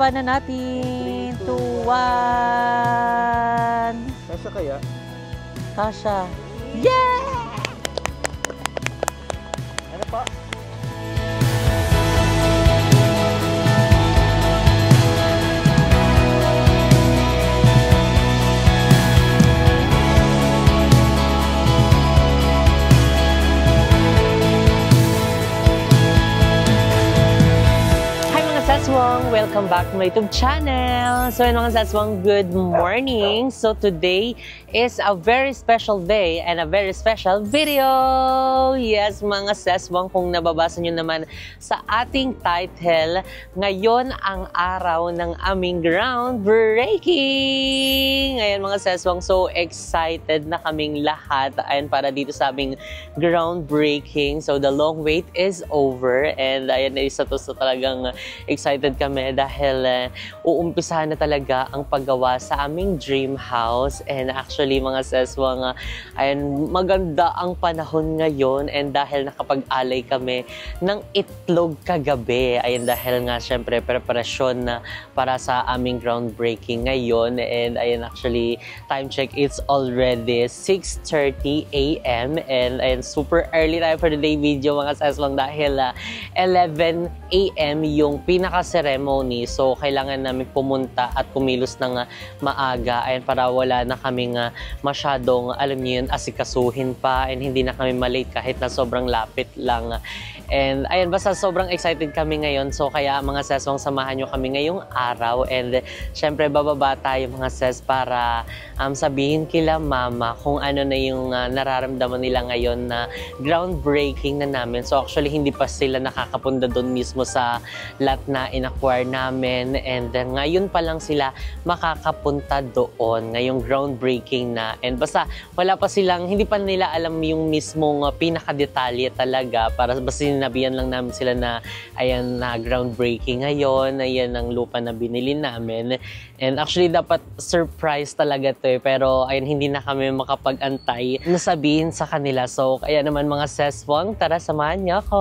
Baba na natin. 2, 1. Kasya kaya? Kasha. Yeah! Ano pa? Welcome back to my YouTube channel. So mga saswang, good morning. So today is a very special day and a very special video. Yes mga saswang, kung nababasa nyo naman sa ating title, ngayon ang araw ng aming groundbreaking. Ngayon mga saswang, so excited na kaming lahat and para dito sa aming groundbreaking. So the long wait is over and ayan, isa to sa talagang excited kami dahil uumpisahan na talaga ang paggawa sa aming dream house. And actually mga seswang, ayun, maganda ang panahon ngayon and dahil nakapag-alay kami ng itlog kagabi. Ayun, dahil nga syempre preparasyon na para sa aming groundbreaking ngayon. And ayun, actually time check, it's already 6:30 AM and ayun, super early tayo for the day video mga seswang dahil 11 AM yung pinaka-ceremony. So, kailangan namin pumunta at kumilos ng maaga ayan, para wala na kaming masyadong, alam niyo yun, asikasuhin pa and hindi na kami malate kahit na sobrang lapit lang. And ayan, basta sobrang excited kami ngayon. So, kaya mga seswang, samahan nyo kami ngayong araw. And syempre, bababa tayo mga ses para sabihin kila mama kung ano na yung nararamdaman nila ngayon na groundbreaking na namin. So, actually, hindi pa sila nakakapunta doon mismo sa lot na in-acquire namin. And ngayon pa lang sila makakapunta doon ngayong groundbreaking na. And basta, wala pa silang, hindi pa nila alam yung mismong pinakadetalye talaga. Para basta sinabihan lang namin sila na ayan na groundbreaking ngayon, ayan ang lupa na binili namin. And actually dapat surprise talaga to pero ayan hindi na kami makapag-antay na sabihin sa kanila. So kaya naman mga seswang, tara samahan niyo ako.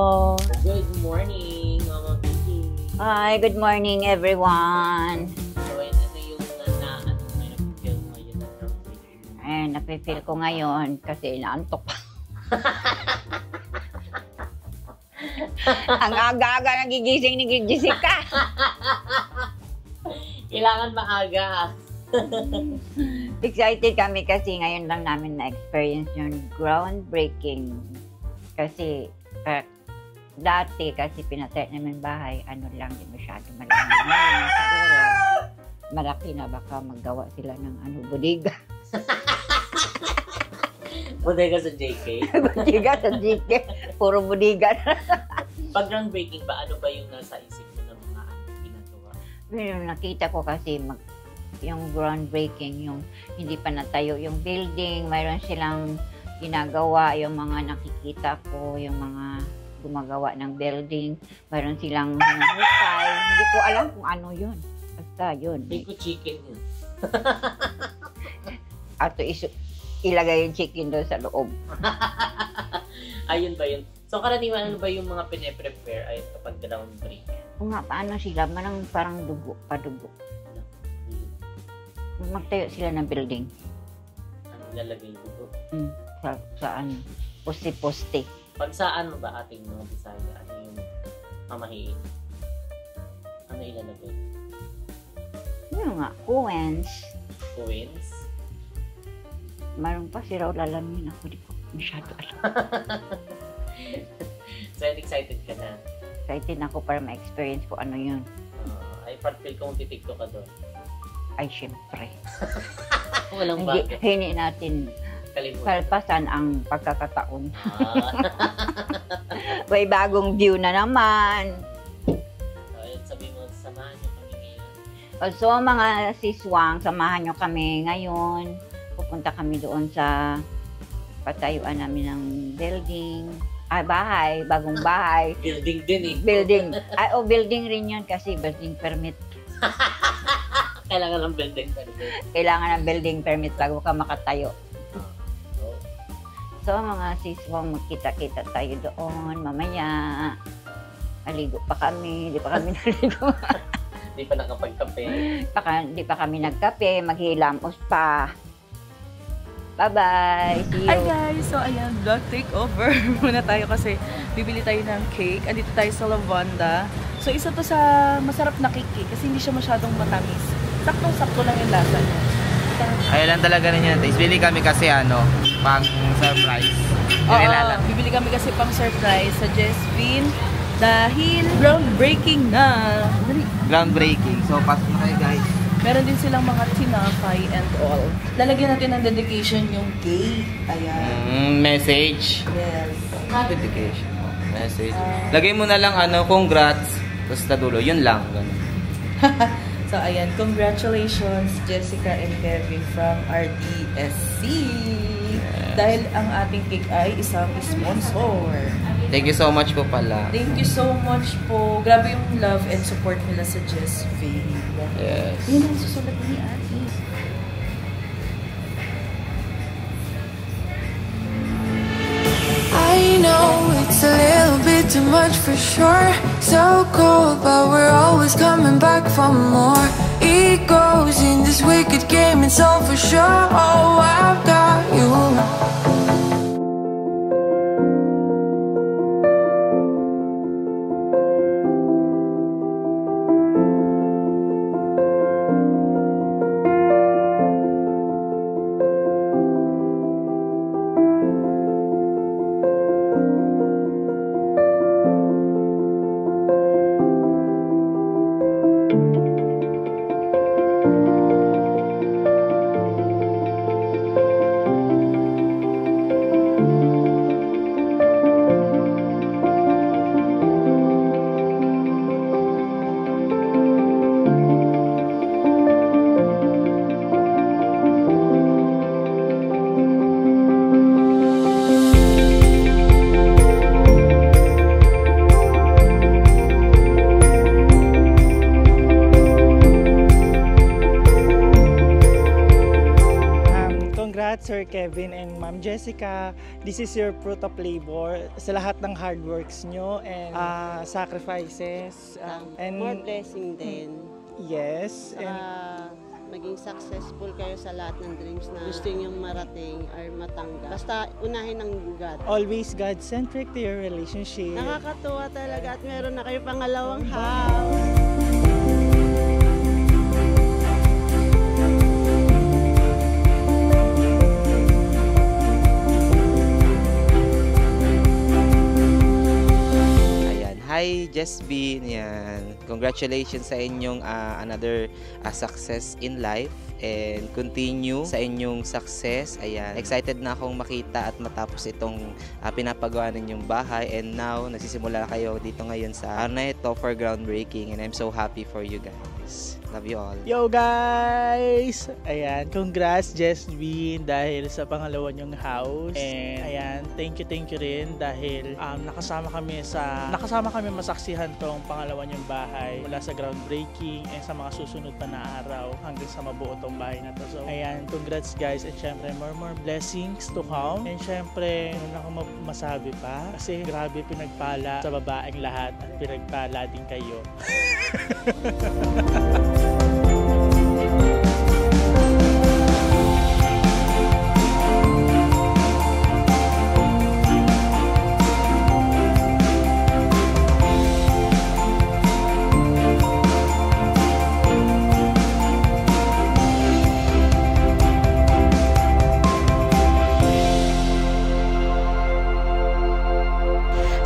Good morning Mama Vicky. Hi, good morning everyone. So ayan, ano yung na-feel ngayon na groundbreaking? Ayan, napifeel ko ngayon kasi inaantok pa. Ang aga-aga nagigising ni Jessica. Kailangan maaga. Excited kami kasi ngayon lang namin na-experience yung groundbreaking. Kasi dati kasi pinatay namin bahay, ano lang, di masyado malaki. Ngayon siguro, malaki na baka maggawa sila ng bodega. Bodega sa JK? Bodega sa JK. Puro bodega na. Pag groundbreaking ba, ano ba yung nasa isip mo ng mga ginagawa? Yung nakita ko kasi yung groundbreaking, yung hindi pa natayo yung building, mayroon silang ginagawa, yung mga nakikita ko, yung mga gumagawa ng building, mayroon silang hukay. Hindi ko alam kung ano yun. Basta yun. Biko chicken yun. Ato ilagay yung chicken doon sa loob. Ayun ba yun? So, karaniwan ano ba yung mga pine-prepare ay kapag groundbreaking? Kung nga, paano sila? Parang dugo, padugo. Magtayo sila ng building. Ano lalagay dugo? Sa ano? Poste-poste. Pag saan ba ating mga Bisaya? Ano yung mamahiin? Ano ilalagay? Yun nga, kuwens. Coins? Mayroon pa si Raul alamin ako. Di ko masyado alam. So, excited ka na? Excited ako para ma-experience ko ano yun. Ay, part-feel kung titikto ka doon. Ay, syempre. Walang bago. Hindi natin kalpasan ang pagkakataon. May bagong view na naman. So, ayun, sabi mo, samahan nyo kami ngayon. So, mga siswang, samahan nyo kami ngayon. Pupunta kami doon sa patayuan namin ng building. Bahay, bagong bahay. Building din eh. Building. Building rin yun kasi building permit. Kailangan ng building permit. Kailangan ng building permit bago ka makatayo. So, mga siswang, magkita-kita tayo doon mamaya. Naligo pa kami. Hindi pa kami naligo. Di pa nakapagkape. Di pa kami nagkape, maghilamos pa. Bye-bye! See you! Hi guys! So ayan, vlog takeover muna tayo kasi bibili tayo ng cake. Andito tayo sa Lavanda. So isa to sa masarap na cake kasi hindi siya masyadong matamis. Saktong-sakto lang yung lasa niya. Ayaw lang talaga rin yan. Bili kami kasi pang surprise. Bibili kami kasi pang surprise sa Jesvin dahil groundbreaking na. Groundbreaking. So pasok na kayo guys. Meron din silang mga tinapay and all. Lalagyan natin ng dedication yung cake. Ayan. Message. Yes. Dedication. Message. Lagay mo na lang congrats. Tapos sa dulo. Yun lang. So ayan, congratulations Jessica and Kevin from RDSC. Yes. Dahil ang ating cake ay isang sponsor. Thank you so much po pala. Thank you so much po. Grabe yung love and support nila sa Jesvin. Yes. Yun ang susulat ni Ate. I know it's a little bit too much for sure. So cold, but we're always coming back for more. Egos in this wicked game, it's all for sure. Oh, I've got you. Sir Kevin and Ma'am Jessica, this is your fruit of labor sa lahat ng hard works nyo and sacrifices. And more blessing din. Yes. Saka maging successful kayo sa lahat ng dreams na gusto nyong marating or matanggap. Basta unahin ng God. Always God-centric to your relationship. Nakakatuwa talaga at meron na kayo pangalawang house. Hi Jesvin, yan. Congratulations sa inyong another success in life and continue sa inyong success. Ayan, excited na akong makita at matapos itong pinapagawa ninyong bahay and now nagsisimula kayo dito ngayon sa araw na ito for groundbreaking and I'm so happy for you guys. Love you all. Yo guys! Ayan, congrats Jesvin dahil sa pangalawa niyong house. And ayan, thank you rin dahil nakasama kami masaksihan tong pangalawa niyong bahay mula sa groundbreaking and sa mga susunod pa na araw hanggang sa mabuo tong bahay na to. So ayan, congrats guys and syempre more blessings to come. And syempre, ano na akong masabi pa kasi grabe pinagpala sa babaeng lahat at pinagpala din kayo.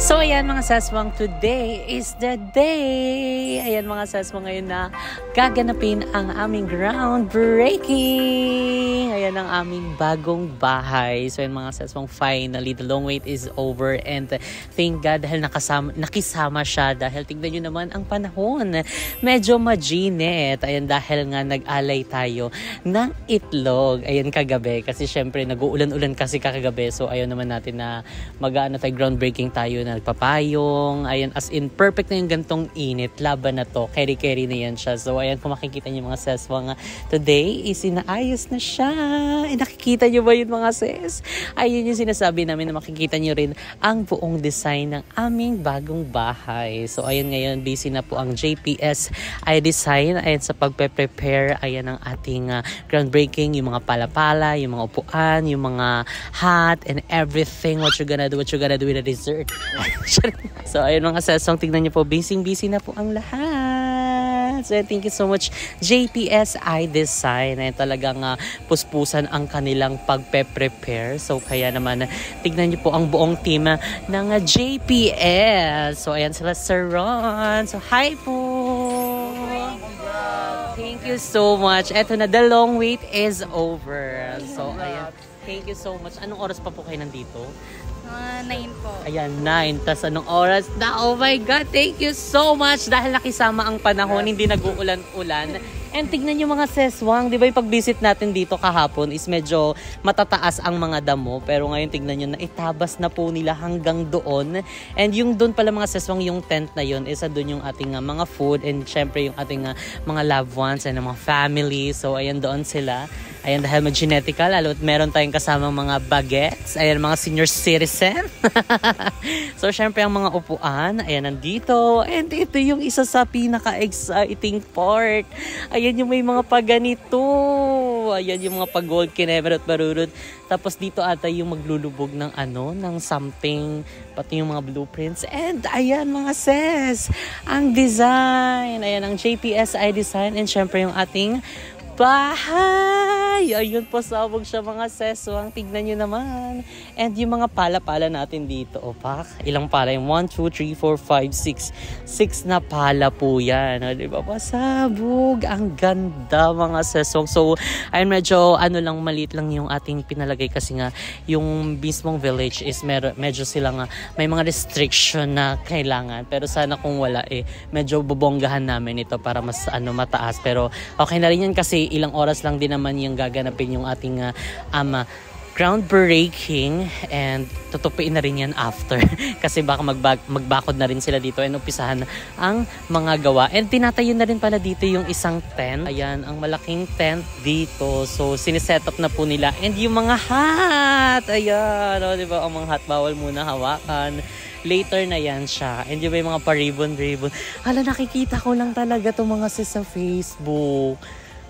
So ayan mga saswang, today is the day. Ayan mga saswang, ngayon na gaganapin ang aming groundbreaking. Ayan ang aming bagong bahay. So ayan mga saswang, finally the long wait is over and thank God dahil nakisama siya. Dahil tignan nyo naman ang panahon, medyo maginit. Ayan, dahil nga nag-alay tayo ng itlog. Ayan, kagabi kasi syempre nag-uulan-ulan kasi kagabi. So ayaw naman natin na mag-ano tayo, groundbreaking tayo na nagpapayong. Ayan, as in perfect na yung gantong init. Laban na to. Carry na yan siya. So ayan, kung makikita niyo mga saswang, today is inaayos na siya. Nakikita nyo ba yun mga sis? Ayun yung sinasabi namin na makikita nyo rin ang buong design ng aming bagong bahay. So ayun ngayon, busy na po ang JPS iDesign. Ayan sa pagpe-prepare, ayan ang ating groundbreaking, yung mga palapala, yung mga upuan, yung mga hat and everything. What you gonna do with the dessert. So ayun mga sesong, tignan nyo po, busy na po ang lahat. So thank you so much JPS iDesign. Ayun talagang puspusan ang kanilang pagpe-prepare. So kaya naman tignan nyo po ang buong team ng JPS. So ayan sila Sir Ron. So hi po. Thank you so much. Eto na, the long wait is over. So ayan. Thank you so much. Anong oras pa po kayo nandito? 9 po. Ayan, 9. Tas anong oras na? Oh my God, thank you so much. Dahil nakisama ang panahon, hindi nag-uulan-ulan. And tignan nyo mga seswang, di ba yung pag-visit natin dito kahapon is medyo matataas ang mga damo. Pero ngayon tignan nyo na itabas na po nila hanggang doon. And yung doon pala mga seswang, yung tent na yun, isa doon yung ating mga food and syempre yung ating mga loved ones and mga family. So ayan doon sila. Ayan, dahil mag-genetical, lalo't meron tayong kasamang mga bagets. Ayan, mga senior citizen. So, syempre, ang mga upuan, ayan, nandito. And ito yung isa sa pinaka-exciting part. Ayan yung may mga paganito. Ayan yung mga pag-gold kinemerot barurut. Tapos dito ata yung maglulubog ng ng something. Pati yung mga blueprints. And ayan mga sis, ang design. Ayan, ang JPS iDesign. And syempre yung ating bahay. Ayun po, sabog siya mga seswang. Tignan nyo naman. And yung mga pala-pala natin dito. Opak, ilang pala yung 1, 2, 3, 4, 5, 6. 6 na pala po yan. O, diba? Pasabog. Ang ganda mga seswang. So, ayun medyo lang maliit lang yung ating pinalagay kasi nga yung mismong village is medyo silang may mga restriction na kailangan. Pero sana kung wala medyo bubonggahan namin ito para mas mataas. Pero okay na rin yan kasi ilang oras lang din naman yung gaganapin yung ating groundbreaking and tutupiin na rin yan after kasi baka magbakod na rin sila dito and umpisahan ang mga gawa. And tinatayo na rin pala dito yung isang tent. Ayan, ang malaking tent dito. So, siniset up na po nila. And yung mga hat, ayan, diba? Ang mga hat, bawal muna hawakan. Later na yan siya. And yung may mga pa-ribbon. Hala, nakikita ko lang talaga itong mga sis sa Facebook.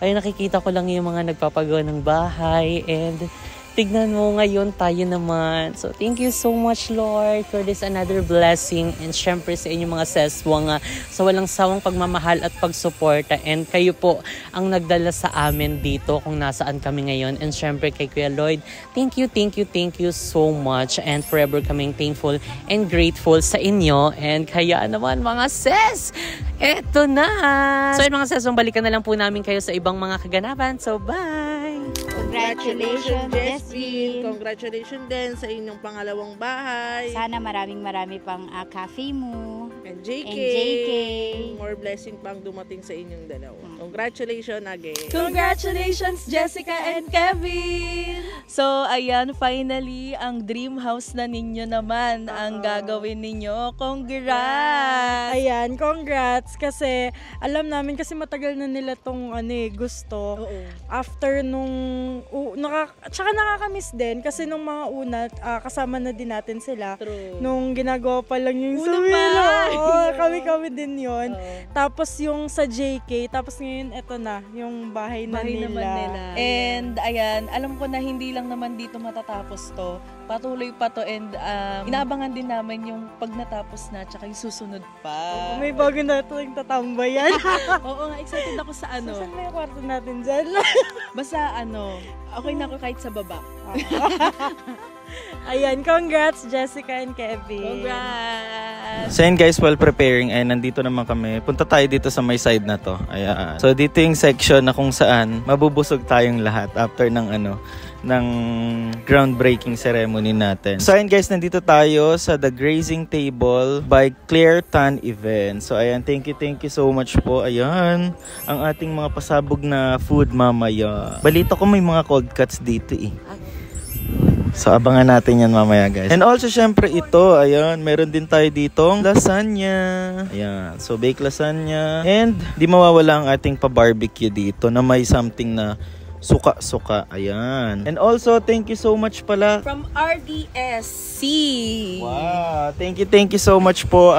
Ay, nakikita ko lang yung mga nagpapagawa ng bahay. And tignan mo ngayon tayo naman. So, thank you so much, Lord, for this another blessing. And syempre sa inyong mga seswang sa walang sawang pagmamahal at pagsuporta. And kayo po ang nagdala sa amin dito kung nasaan kami ngayon. And syempre kay Kuya Lloyd, thank you so much. And forever kaming thankful and grateful sa inyo. And kaya naman mga ses, eto na! So yun mga seswang, balikan na lang po namin kayo sa ibang mga kaganapan. So, bye! Congratulations, Jesvin! Congratulations din sa inyong pangalawang bahay. Sana maraming pang cafe mo. And JK. More blessing pang dumating sa inyong dalawa. Congratulations again. Congratulations, Jessica and Kevin! So, ayan, finally, ang dream house na ninyo naman ang gagawin ninyo. Congrats! Ayan, congrats! Kasi, alam namin kasi matagal na nila tong gusto. Oo. After nung, tsaka nakakamiss din kasi nung mga una, kasama na din natin sila. True. Nung ginagawa pa lang yung Una Sumilo. pa! Kami din yun. Tapos yung sa JK, tapos ngayon eto na, yung bahay na Naman nila. And ayan, alam ko na hindi lang naman dito matatapos to. Patuloy pa to and inaabangan din namin yung pag natapos na tsaka yung susunod pa. May bago na ito yung tatambayan. Oo nga, excited ako sa So, saan may kwarto natin dyan? Basta okay na ako kahit sa baba. Ayan, congrats Jessica and Kevin. Congrats! So yun guys, while preparing, ay nandito naman kami. Punta tayo dito sa may side na to. Ayan. So dito yung section na kung saan mabubusog tayong lahat after ng ng groundbreaking ceremony natin. So ayan guys, nandito tayo sa The Grazing Table by Claire Tan Event. So ayan, thank you so much po. Ayan, ang ating mga pasabog na food mamaya. Balita ko may mga cold cuts dito So, abangan natin yan mamaya, guys. And also, syempre, ito, ayan, meron din tayo ditong lasagna. Ayan, so, baked lasagna. And, di mawawala ang ating pa-barbecue dito na may something na suka-suka. Ayan. And also, thank you so much pala From RDSC. Wow, thank you so much po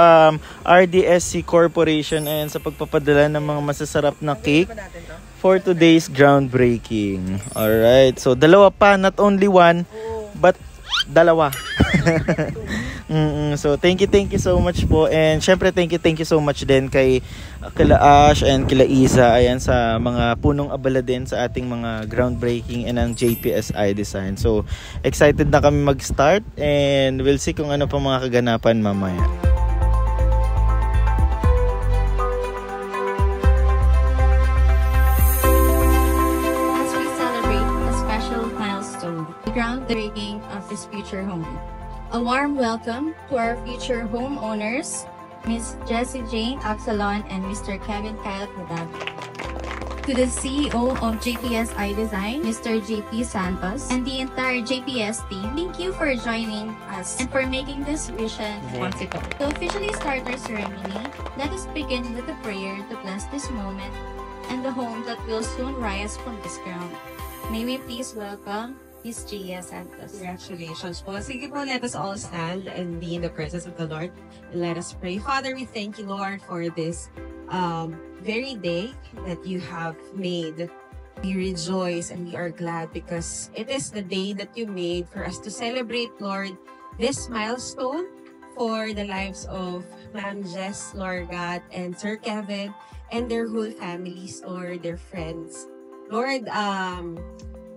RDSC Corporation and sa pagpapadala ng mga masasarap na cake for today's groundbreaking. Alright, so dalawa pa, not only one, but dalawa. So thank you so much po, and syempre thank you so much din kila Ash and kila Isa, ayan, sa mga punong abala din sa ating mga groundbreaking and ang JPSI design. So excited na kami mag-start, and we'll see kung ano pa mga kaganapan mamaya. As we celebrate a special milestone, the groundbreaking of this future home. A warm welcome to our future homeowners, Ms. Jessie Jane Axelon and Mr. Kevin Kyle Padab. To the CEO of JPSI Design, Mr. JP Santos, and the entire JPS team, thank you for joining us and for making this vision possible. To officially start our ceremony, let us begin with a prayer to bless this moment and the home that will soon rise from this ground. May we please welcome Ms. Gia Santos. Congratulations po. Sige po, let us all stand and be in the presence of the Lord. And let us pray. Father, we thank you, Lord, for this very day that you have made. We rejoice and we are glad because it is the day that you made for us to celebrate, Lord, this milestone for the lives of Ma'am Jess, Lord God, and Sir Kevin and their whole families, Lord, their friends. Lord,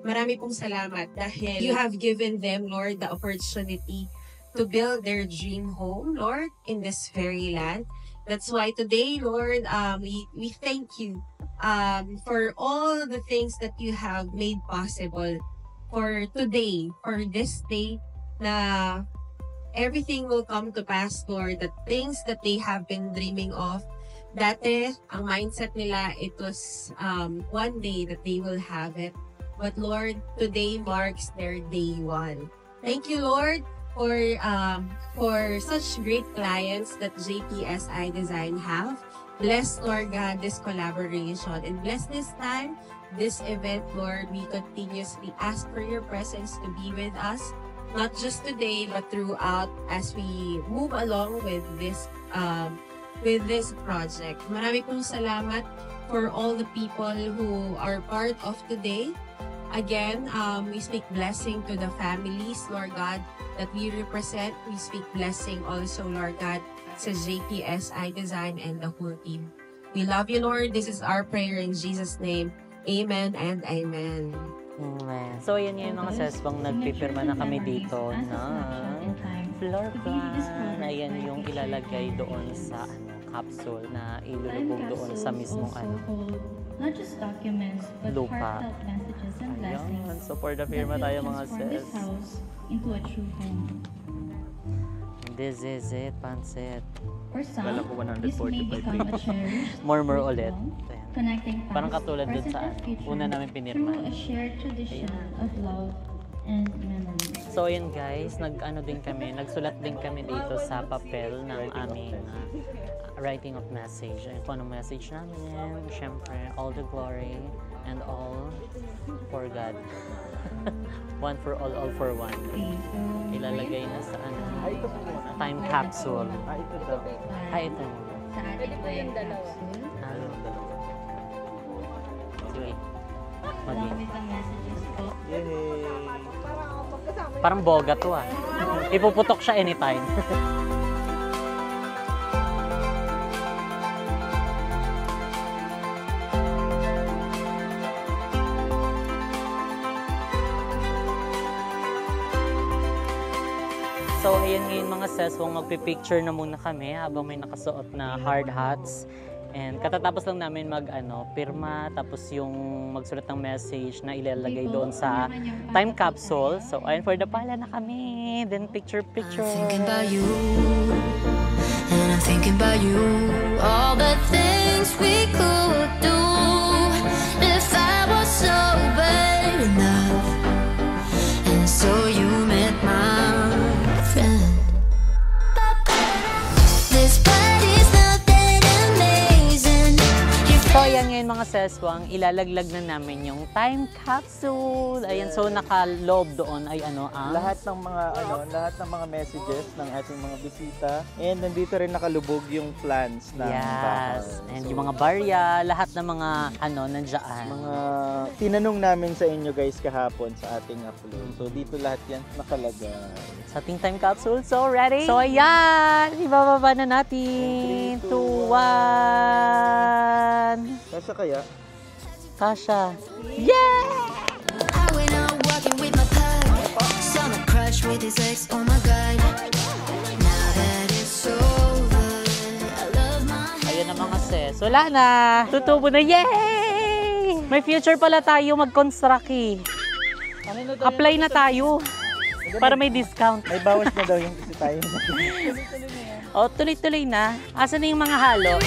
marami pong salamat dahil you have given them, Lord, the opportunity to build their dream home, Lord, in this very land. That's why today, Lord, we thank you for all the things that you have made possible for today, for this day, na everything will come to pass, Lord, the things that they have been dreaming of. Dati, ang mindset nila, it was one day that they will have it. But Lord, today marks their day one. Thank you, Lord, for such great clients that JPSI Design have. Bless, Lord God, this collaboration and bless this time, this event, Lord. We continuously ask for your presence to be with us, not just today, but throughout as we move along with this project. Marami pong salamat for all the people who are part of today. Again, we speak blessing to the families, Lord God, that we represent. We speak blessing also, Lord God, sa JPSI Design and the whole team. We love you, Lord. This is our prayer in Jesus' name. Amen and amen. Amen. So, ayan yung mga sesbang nagpipirma na kami dito na floor plan. Ayan yung ilalagay doon sa capsule na ilulubog doon sa mismong not just documents, but lupa. heartfelt messages and blessings. Ayan. So, for the firma tayo mga transform sis. this house into a true home. This is it, Pansit. For some, this may become a cherished Murmur ulit. home, connecting past, Parang katulad dun present, sa and future una namin pinirma. through a shared tradition of love and memories. So ayan guys, nagsulat din kami dito sa papel ng aming writing of message. Ayun po anong message namin. Siyempre, all the glory and all for God. One for all for one. Ilalagay na sa time capsule. Ito daw. Ito. Pwede po yung dalawa. Sige. Along with the messages po. Yay! Parang boga to ah. Ipuputok siya anytime. So, ayan ngayon mga seswang magpipicture na muna kami habang may nakasuot na hard hats. And katatapos lang namin pirma, tapos yung magsulat ng message na ilalagay doon sa time capsule. So, ayun, for the pala na kami. Then picture. I'm thinking about you, and I'm thinking about you. All the things we could do if I was sober enough. And so you met my friend. This body's not that amazing. So, ayan ngayon mga seswang, ilalaglag na namin yung time capsule. Ayan, so nakaloob doon ay ano ang lahat ng mga messages ng ating mga bisita. And nandito rin nakalubog yung plans ng bahay. And yung mga barya, lahat ng mga nandiyan. Mga tinanong namin sa inyo guys kahapon sa ating upload. So dito lahat yan nakalagay. Sa ating time capsule. So ready? So ayan, ibababa na natin. 3, 2, 1. Kasya kaya? Kasya. Yeah! With his ex, oh my God. Now that it's over, I love my head. Ayan na mga sis. Wala na. Tutubo na. Yay! May future pala tayo mag-construct eh. Apply na tayo. Para may discount. May bawas na daw yung kasi tayo. O, tuloy-tuloy na. Asa na yung mga halo?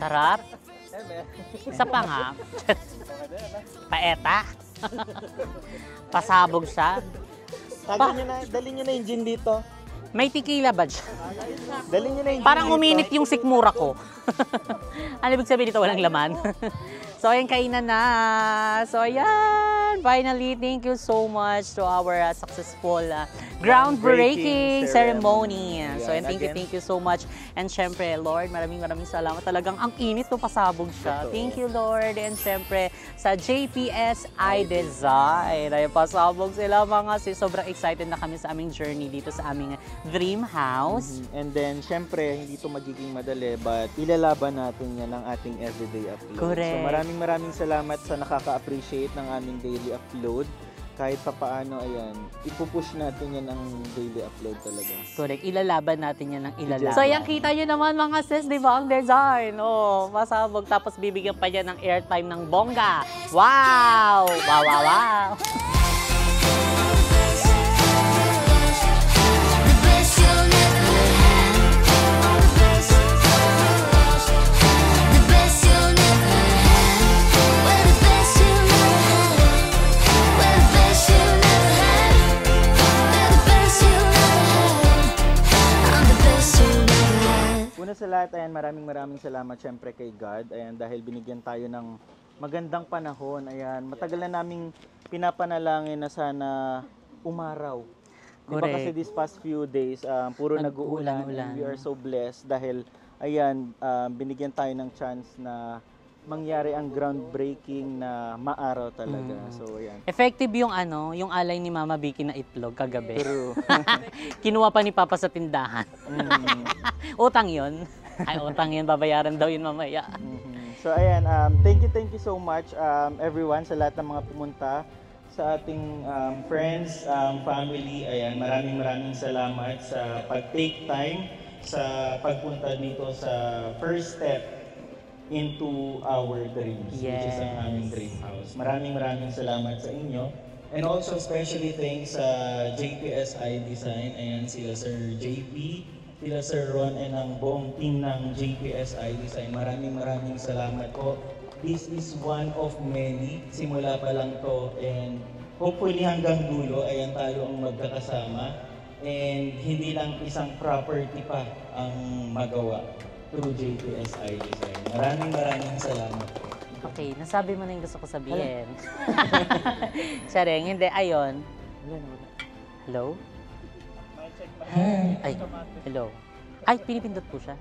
Sarap. Isa pa nga. Paeta. Pasabog siya. Dali nyo na yung gin dito. May tequila ba dyan? Dali nyo na yung gin Parang dito. uminit yung sikmura ko. Ano ibig sabihin dito? Walang laman? So, ayan, kainan na. So, ayan. Finally, thank you so much to our successful groundbreaking ceremony. So, ayan, thank you so much. And syempre, Lord, maraming salamat. Talagang ang init to, pasabog siya. Thank you, Lord. And syempre, sa JPS iDesign. Ay, pasabog sila mga sis. Sobrang excited na kami sa aming journey dito sa aming dream house. And then, syempre, hindi ito magiging madali, but ilalaban natin yan ng ating everyday upload. Correct. So, maraming salamat sa nakaka-appreciate ng aming daily upload. Kahit pa paano, ayan, ipupush natin yan ng daily upload talaga. Correct. Ilalaban natin yan ng ilalaban. So, yan, kita nyo naman mga sis, di ba? Ang design. Oh, masabog. Tapos, bibigyan pa yan ng airtime ng bongga. Wow! Wow, wow, wow! Una sa lahat, ayan, maraming salamat syempre kay God. Ayan, dahil binigyan tayo ng magandang panahon. Ayan, matagal na naming pinapanalangin na sana umaraw. Diba kasi these past few days, puro nag-uulan. And we are so blessed dahil, ayan, binigyan tayo ng chance na mangyari ang groundbreaking na maaraw talaga. So, ayan. Effective yung yung alay ni Mama Vicky na itlog kagabi. True. Kinuha pa ni Papa sa tindahan. Utang yun. Ay, utang yun. Babayaran daw yun mamaya. So, ayan. Thank you so much, everyone, sa lahat ng mga pumunta sa ating friends, family. Ayan, maraming salamat sa pag-take time sa pagpunta dito sa first step into our dreams, which is ang aming dream house. Maraming salamat sa inyo. And also, especially thanks sa JPS iDesign. Ayan, sila Sir JP, sila Sir Ron, and ang buong team ng JPS iDesign. Maraming salamat po. This is one of many. Simula pa lang to. And hopefully hanggang dulo, ayan tayo ang magkakasama. And hindi lang isang property pa ang magawa through JPS iDesign. Maraming salamat. Okay, nasabi mo na yung gusto ko sabihin. Sareng, hindi. Ayon. Hello? Ay, hello. Ay, pinipindot po siya.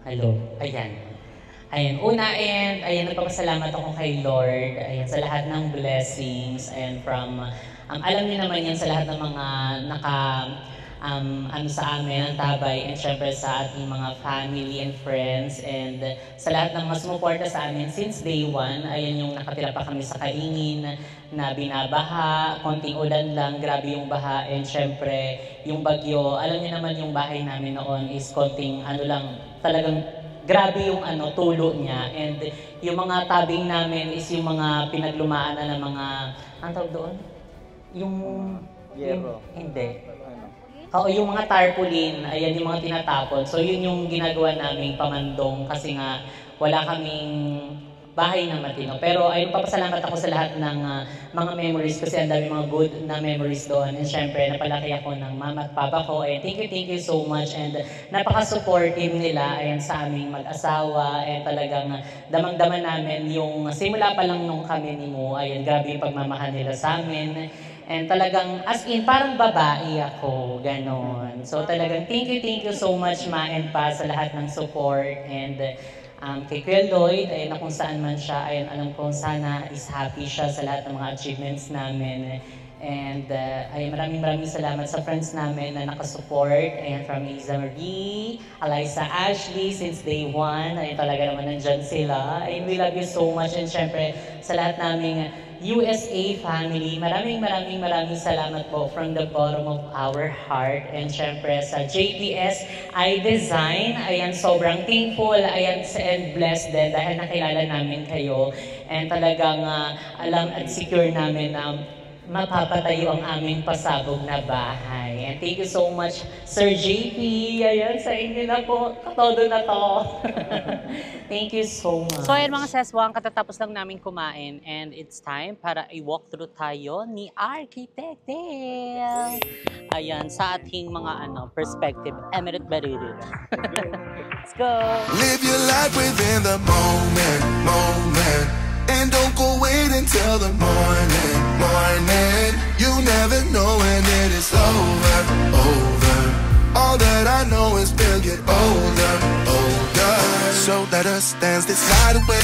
Hello. Ayan. Una, and ayan, nagpapasalamat ako kay Lord. Ayan, sa lahat ng blessings. And from, alam niyo naman yan sa lahat ng mga sa amin, ang tabay, and syempre sa ating mga family and friends, and sa lahat ng mga sumuporta sa amin since day one. Ayan, yung nakatira pa kami sa Kaingin na binabaha, konting ulan lang, grabe yung baha, and syempre yung bagyo. Alam niyo naman yung bahay namin noon is konting talagang grabe yung tulo niya. And yung mga tabing namin is yung mga pinaglumaan na ng mga, ang tawag doon? Yung hindi. Oo, yung mga tarpaulin, ayan yung mga tinatapon. So yun yung ginagawa naming pamandong kasi nga wala kaming bahay na matino. Pero ayun, papasalamat ako sa lahat ng mga memories kasi ang dami mga good na memories doon. And syempre, napalaki ako ng mama at papa ko. And thank you so much. And napaka-supportive nila ayan, sa aming mag-asawa. And talagang damang-dama namin yung simula pa lang nung kami ni Mo. Ayun, grabe yung pagmamahal nila sa amin. And talagang, as in, parang babae ako, ganon. So talagang thank you so much, Ma and Pa, sa lahat ng support. And kay Kuya Lloyd, ayun na kung saan man siya, ayun alam ko sana is happy siya sa lahat ng mga achievements namin. And ayun, maraming salamat sa friends namin na nakasupport. Ayun, from Isa Marie, Eliza Ashley, since day one. Ayun, talaga naman nandyan sila. Ayun, we love you so much. And syempre, sa lahat naming USA family, maraming salamat po from the bottom of our heart. And syempre sa JPS iDesign, ayan, sobrang thankful, ayan, and blessed din dahil nakilala namin kayo. And talagang alam at secure namin na mapapatayo ang aming pasabog na bahay. And thank you so much, Sir JP. Ayan, sa inyo na po. Todo na to. Thank you so much. So ayan mga seswang, katatapos lang namin kumain. And it's time para i-walk through tayo ni Architect Del. Ayan, sa ating mga perspective. Emirate Bariri. Let's go! Live your life within the moment. And don't go wait until the morning. You never know when it is over. All that I know is we'll get older. So let us dance this night away.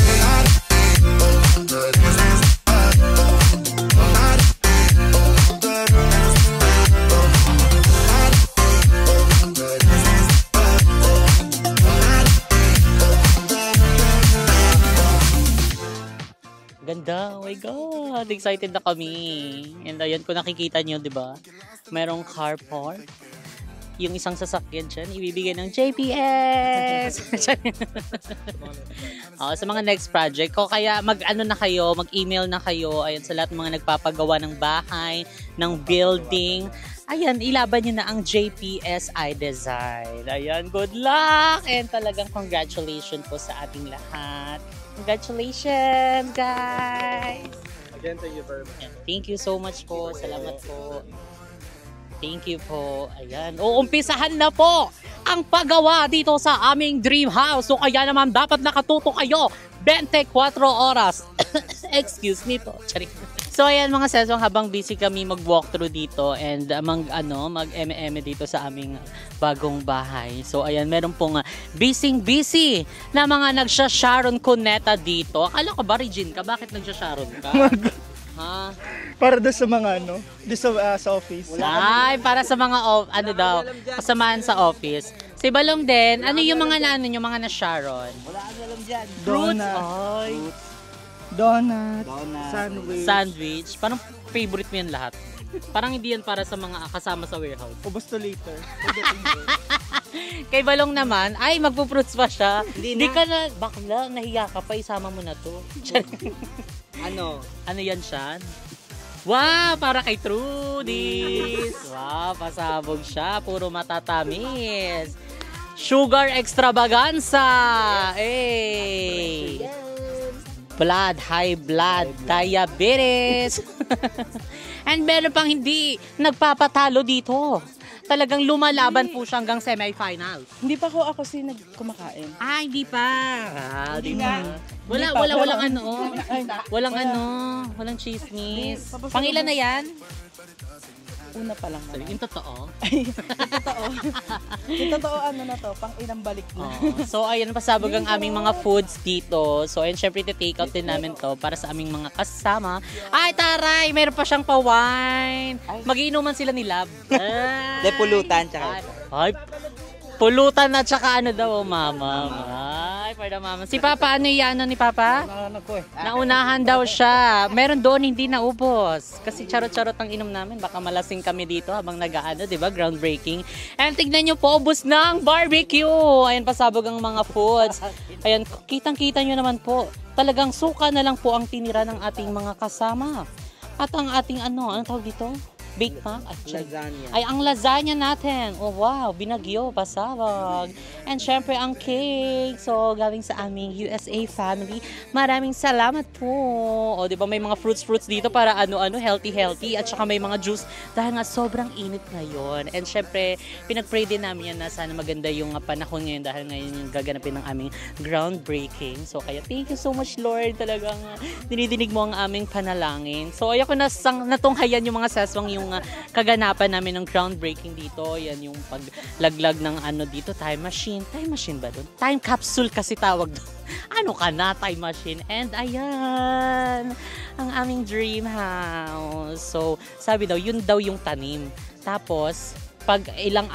Ganda, oh my God, excited na kami. And ayan, kung nakikita nyo, di ba? Merong car park. Yung isang sasakyan dyan, ibibigay ng JPS. Sa mga next project ko, kaya mag-email na kayo, ayan, sa lahat ng mga nagpapagawa ng bahay, ng building. Ayan, ilaban nyo na ang JPS iDesign. Ayan, good luck! And talagang congratulations po sa ating lahat. Congratulations, guys! Again, thank you very much. Thank you so much po. Salamat po. Thank you po. Ayan. Umpisahan na po ang paggawa dito sa aming dream house. So kaya naman dapat nakatuto kayo 24 oras. Excuse me po. So ayan mga sesong, habang busy kami mag-walkthrough dito and mag-eme dito sa aming bagong bahay. So ayan, meron pong busy na mga nagsha-Sharon Cuneta dito. Akala ko ba, Regine ka? Bakit nagsha-Sharon ka? Ha? Para doon sa mga sa office. Ay, para sa mga kasamaan sa office. Si Balong din, ano yung mga mga na-Sharon? Wala kang alam dyan. Fruits. Donut. Sandwich. Parang favorite mo yan lahat. Parang hindi yan para sa mga kasama sa warehouse. O basta later. Kay Balong naman, ay magpo-fruits pa siya. Hindi ka na, bakla, nahiya ka pa, isama mo na to. Ano yan siya? Wow, para kay Trudis. Wow, pasabog siya. Puro matatamis. Sugar extravaganza. Hey. High blood, diabetes. And meron pang hindi nagpapatalo dito. Talagang lumalaban po siya hanggang semi-final. Hindi pa ako kumakain. Hindi pa. Hindi pa. Walang chismis. Pangilan na yan? Una pa lang naman. Yung totoo? Yung totoo pang ilang balik na. So ayun, pasabog ang aming mga foods dito. So ayun, syempre take out din namin to para sa aming mga kasama. Ay taray, meron pa siyang pa-wine. Magiinuman sila ni Lab. Pulutan tsaka. Ay, pulutan at saka mama. Ay, for the mama. Si Papa, ano yan ni Papa? Naunahan daw siya. Meron doon, hindi naubos. Kasi charot-charot ang inom namin. Baka malasing kami dito habang nag-aano, di ba? Groundbreaking. And tignan nyo po, ubos ng barbecue. Ayan, pasabog ang mga foods. Ayan, kitang-kita nyo naman po. Talagang suka na lang po ang tinira ng ating mga kasama. At ang ating anong tawag dito? Baked mac at lasagna. Ay, ang lasagna natin. Oh, wow. Binagyo, pasabog. And syempre, ang cake. So, galing sa aming USA family. Maraming salamat po. O, di ba, may mga fruits dito para healthy. At saka may mga juice dahil nga sobrang init ngayon. And syempre, pinag-pray din namin yan na sana maganda yung panahon ngayon dahil ngayon yung gaganapin ng aming groundbreaking. So, kaya thank you so much, Lord. Talagang dinidinig mo ang aming panalangin. So, ayoko natunghayan yung mga saswang yung kaganapan namin ng groundbreaking dito. Yan yung paglaglag ng dito, time machine. Time machine ba doon? Time capsule kasi tawag doon. Ano ka na, time machine? And ayan, ang aming dream house. So, sabi daw, yun daw yung tanim. Tapos, pag ilang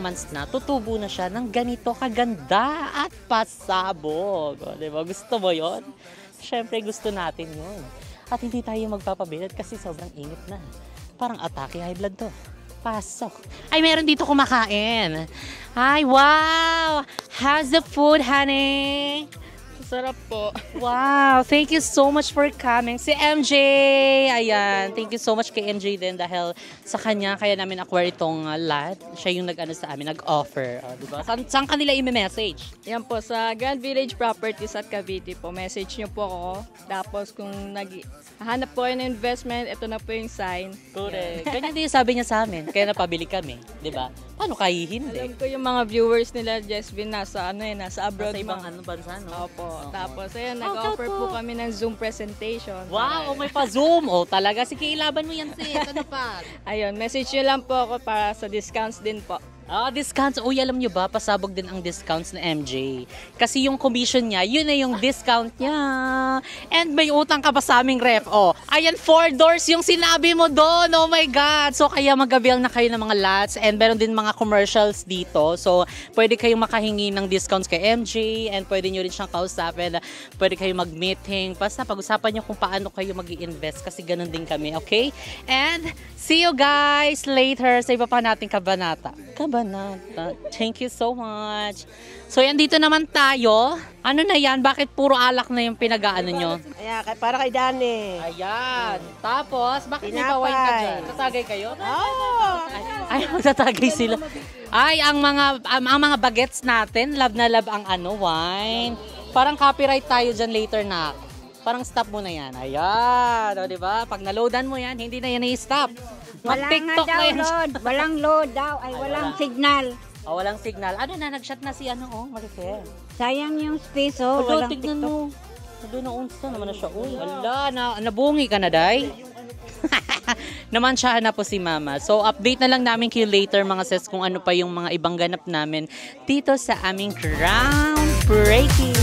months na, tutubo na siya ng ganito kaganda at pasabog. O, diba? Gusto mo yon? Siyempre, gusto natin yun. At hindi tayo magpapabilad kasi sobrang init na. Parang atake, high blood to. Pasok. Ay, meron dito kumakain. Ay, wow! How's the food, honey? Sarap po. Wow, thank you so much for coming. Si MJ, ayan, thank you so much kay MJ din dahil sa kanya, kaya namin acquire itong lot. Siya yung sa amin, nag-offer. Diba? Saan kanila i-message? Yan po, sa Grand Village Properties at Cavite po. Message nyo po ako. Tapos kung hanap po kayo ng investment, ito na po yung sign. Correct. Ganyan din sabi niya sa amin, kaya napabili kami. Diba? Paano kayo hindi? Alam ko yung mga viewers nila, Jesvin, nasa abroad. Sa ibang bansa, no? Opo. Tapos, ayun, nag-offer po kami ng Zoom presentation. Wow, may pa-Zoom. Talaga. Sige, ilaban mo yan, sis. Ano pa? Ayun, message nyo lang po ako para sa discounts din po. Discounts. Uy, alam nyo ba, pasabog din ang discounts na MJ. Kasi yung commission niya, yun na yung discount niya. And may utang ka pa sa aming ref. Ayan, 4 doors yung sinabi mo doon. Oh my God. So, kaya mag-avail na kayo ng mga lots. And meron din mga commercials dito. So, pwede kayong makahingi ng discounts kay MJ. And pwede nyo rin siyang kausapin. Pwede kayong mag-meeting. Basta pag-usapan nyo kung paano kayo mag-i-invest. Kasi ganun din kami, okay? And see you guys later sa iba pa nating kabanata. Thank you so much. So, yan dito naman tayo. Ano na yan? Bakit puro alak na yung pinag-aano nyo? Ayan, para kay Dani. Ayan. Tapos, bakit may baway ka dyan? Tatagay kayo? Oo. Ay, magtatagay sila. Ay, ang mga bagets natin, love na love ang wine. Parang copyright tayo dyan later na. Parang stop mo na yan. Ayan. O, diba? Pag naloadan mo yan, hindi na yan i-stop. Mag-TikTok na yan. Walang load daw. Ay, walang signal. Walang signal. Ano na, nag-shot na si Marifer. Sayang yung space, walang tignan TikTok. mo. Doon na unsa naman na siya. Uy, ala, nabungi ka na, day. Naman siya na po si Mama. So, update na lang namin kayo later, mga sis, kung ano pa yung mga ibang ganap namin dito sa aming groundbreaking.